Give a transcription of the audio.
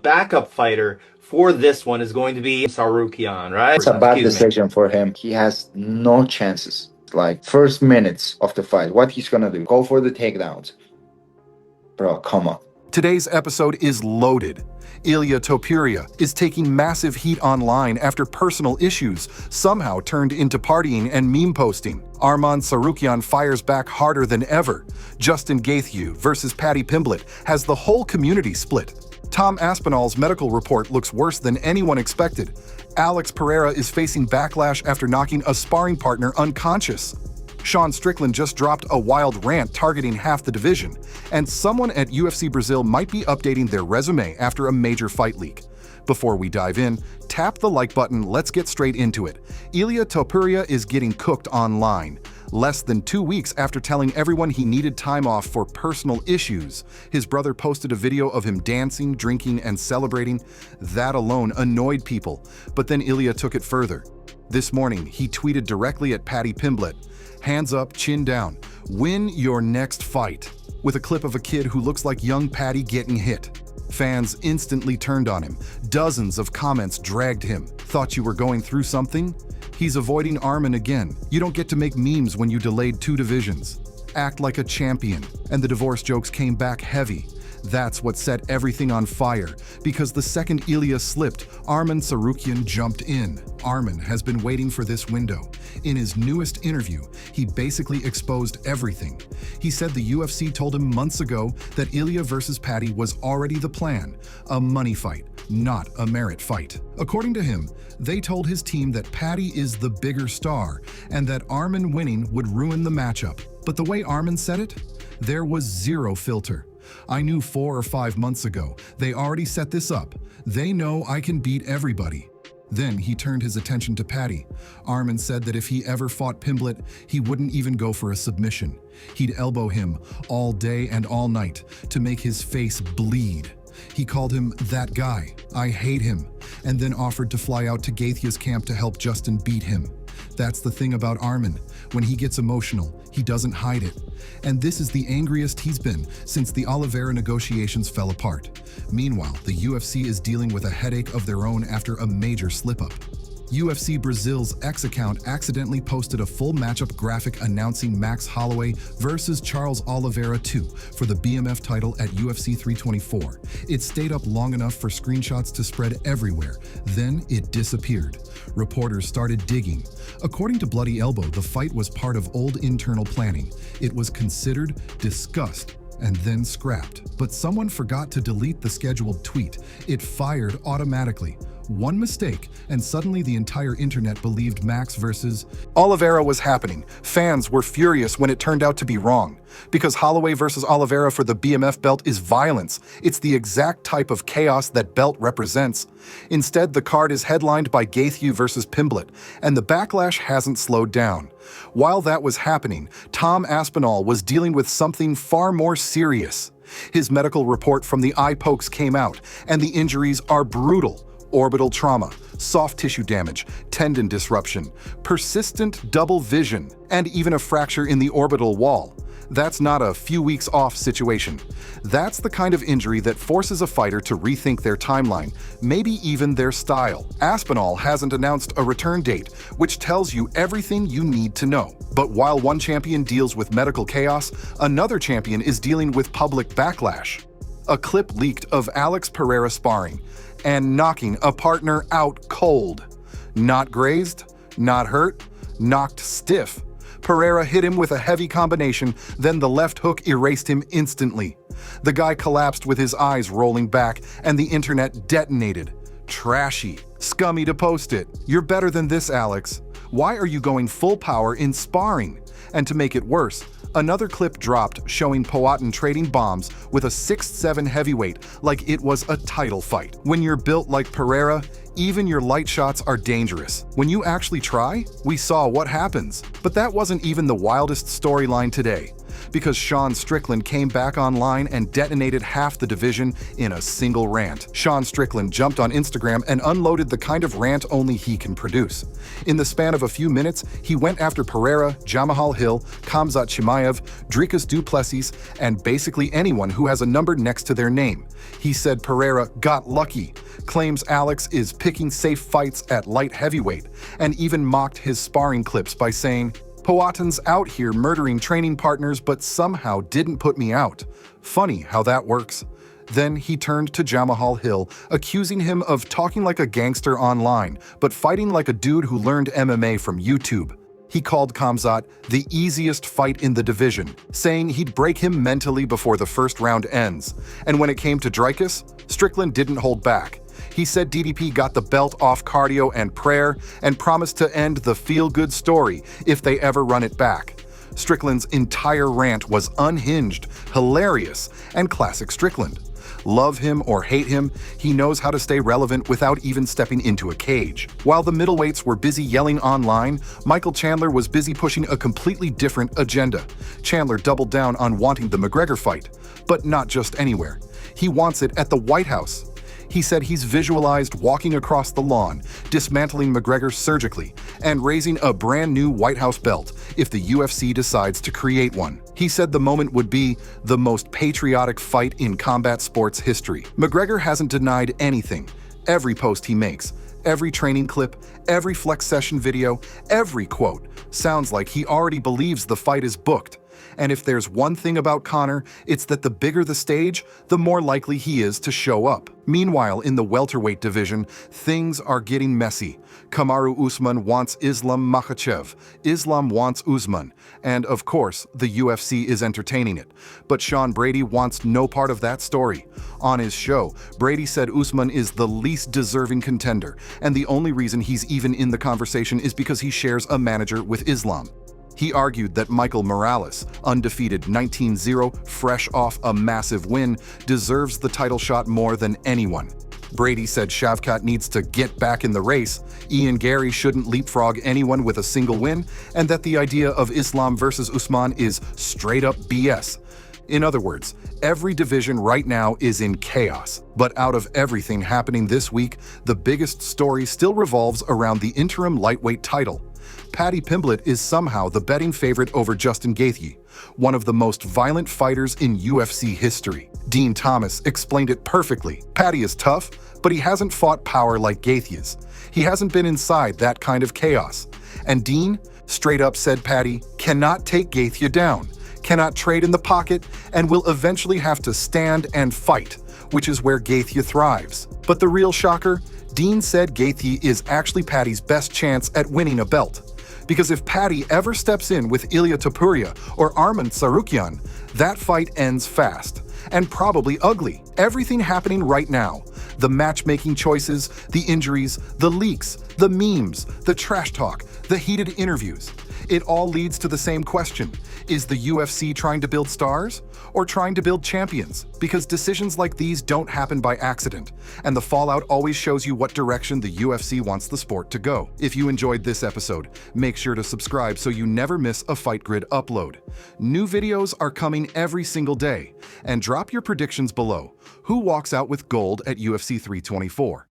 backup fighter for this one is going to be Tsarukyan, right? It's a bad decision for him. He has no chances. Like, first minutes of the fight, what he's gonna do? Go for the takedowns. Bro, come on. Today's episode is loaded. Ilia Topuria is taking massive heat online after personal issues somehow turned into partying and meme posting. Arman Tsarukyan fires back harder than ever. Justin Gaethje versus Paddy Pimblett has the whole community split. Tom Aspinall's medical report looks worse than anyone expected. Alex Pereira is facing backlash after knocking a sparring partner unconscious. Sean Strickland just dropped a wild rant targeting half the division, and someone at UFC Brazil might be updating their resume after a major fight leak. Before we dive in, tap the like button, let's get straight into it. Ilia Topuria is getting cooked online. Less than 2 weeks after telling everyone he needed time off for personal issues, his brother posted a video of him dancing, drinking, and celebrating. That alone annoyed people, but then Ilia took it further. This morning, he tweeted directly at Paddy Pimblett, "Hands up, chin down. Win your next fight," with a clip of a kid who looks like young Paddy getting hit. Fans instantly turned on him. Dozens of comments dragged him. "Thought you were going through something? He's avoiding Arman again. You don't get to make memes when you delayed 2 divisions. Act like a champion." And the divorce jokes came back heavy. That's what set everything on fire, because the second Ilia slipped, Arman Tsarukyan jumped in. Arman has been waiting for this window. In his newest interview, he basically exposed everything. He said the UFC told him months ago that Ilia versus Paddy was already the plan, a money fight, not a merit fight. According to him, they told his team that Paddy is the bigger star and that Arman winning would ruin the matchup. But the way Arman said it, there was zero filter. "I knew 4 or 5 months ago. They already set this up. They know I can beat everybody." Then he turned his attention to Paddy. Arman said that if he ever fought Pimblett, he wouldn't even go for a submission. He'd elbow him all day and all night to make his face bleed. He called him "that guy, I hate him," and then offered to fly out to Gaethje's camp to help Justin beat him. That's the thing about Arman. When he gets emotional, he doesn't hide it. And this is the angriest he's been since the Oliveira negotiations fell apart. Meanwhile, the UFC is dealing with a headache of their own after a major slip-up. UFC Brazil's X account accidentally posted a full matchup graphic announcing Max Holloway versus Charles Oliveira 2 for the BMF title at UFC 324. It stayed up long enough for screenshots to spread everywhere. Then it disappeared. Reporters started digging. According to Bloody Elbow, the fight was part of old internal planning. It was considered, discussed, and then scrapped. But someone forgot to delete the scheduled tweet. It fired automatically. One mistake, and suddenly the entire internet believed Max versus Oliveira was happening. Fans were furious when it turned out to be wrong. Because Holloway versus Oliveira for the BMF belt is violence. It's the exact type of chaos that belt represents. Instead, the card is headlined by Gaethje versus Pimblett, and the backlash hasn't slowed down. While that was happening, Tom Aspinall was dealing with something far more serious. His medical report from the eye pokes came out, and the injuries are brutal. Orbital trauma, soft tissue damage, tendon disruption, persistent double vision, and even a fracture in the orbital wall. That's not a few weeks off situation. That's the kind of injury that forces a fighter to rethink their timeline, maybe even their style. Aspinall hasn't announced a return date, which tells you everything you need to know. But while one champion deals with medical chaos, another champion is dealing with public backlash. A clip leaked of Alex Pereira sparring and knocking a partner out cold. Not grazed, not hurt, knocked stiff. Pereira hit him with a heavy combination, then the left hook erased him instantly. The guy collapsed with his eyes rolling back, and the internet detonated. Trashy. Scummy to post it. You're better than this, Alex. Why are you going full power in sparring? And to make it worse, another clip dropped showing Powhatan trading bombs with a 6'7" heavyweight like it was a title fight. When you're built like Pereira, even your light shots are dangerous. When you actually try, we saw what happens. But that wasn't even the wildest storyline today. because Sean Strickland came back online and detonated half the division in a single rant. Sean Strickland jumped on Instagram and unloaded the kind of rant only he can produce. In the span of a few minutes, he went after Pereira, Jamahal Hill, Khamzat Chimaev, Dricus du Plessis, and basically anyone who has a number next to their name. He said Pereira got lucky, claims Alex is picking safe fights at light heavyweight, and even mocked his sparring clips by saying, "Poatin's out here murdering training partners but somehow didn't put me out. Funny how that works." Then he turned to Jamahal Hill, accusing him of talking like a gangster online, but fighting like a dude who learned MMA from YouTube. He called Khamzat the easiest fight in the division, saying he'd break him mentally before the first round ends. And when it came to Dricus, Strickland didn't hold back. He said DDP got the belt off cardio and prayer and promised to end the feel-good story if they ever run it back. Strickland's entire rant was unhinged, hilarious, and classic Strickland. Love him or hate him, he knows how to stay relevant without even stepping into a cage. While the middleweights were busy yelling online, Michael Chandler was busy pushing a completely different agenda. Chandler doubled down on wanting the McGregor fight, but not just anywhere. He wants it at the White House. He said he's visualized walking across the lawn, dismantling McGregor surgically, and raising a brand new White House belt if the UFC decides to create one. He said the moment would be the most patriotic fight in combat sports history. McGregor hasn't denied anything. Every post he makes, every training clip, every flex session video, every quote sounds like he already believes the fight is booked. And if there's one thing about Conor, it's that the bigger the stage, the more likely he is to show up. Meanwhile, in the welterweight division, things are getting messy. Kamaru Usman wants Islam Makhachev. Islam wants Usman. And of course, the UFC is entertaining it. But Sean Brady wants no part of that story. On his show, Brady said Usman is the least deserving contender, and the only reason he's even in the conversation is because he shares a manager with Islam. He argued that Michael Morales, undefeated 19-0, fresh off a massive win, deserves the title shot more than anyone. Brady said Shavkat needs to get back in the race, Ian Gary shouldn't leapfrog anyone with a single win, and that the idea of Islam versus Usman is straight-up BS. In other words, every division right now is in chaos. But out of everything happening this week, the biggest story still revolves around the interim lightweight title. Paddy Pimblett is somehow the betting favorite over Justin Gaethje, one of the most violent fighters in UFC history. Dean Thomas explained it perfectly. Paddy is tough, but he hasn't fought power like Gaethje's. He hasn't been inside that kind of chaos. And Dean, straight up said Paddy cannot take Gaethje down, cannot trade in the pocket, and will eventually have to stand and fight, which is where Gaethje thrives. But the real shocker, Dean said Gaethje is actually Paddy's best chance at winning a belt. Because if Paddy ever steps in with Ilia Topuria or Arman Tsarukyan, that fight ends fast, and probably ugly. Everything happening right now, the matchmaking choices, the injuries, the leaks, the memes, the trash talk, the heated interviews, it all leads to the same question. Is the UFC trying to build stars or trying to build champions? Because decisions like these don't happen by accident, and the fallout always shows you what direction the UFC wants the sport to go. If you enjoyed this episode, make sure to subscribe so you never miss a Fight Grid upload. New videos are coming every single day, and drop your predictions below. Who walks out with gold at UFC 324?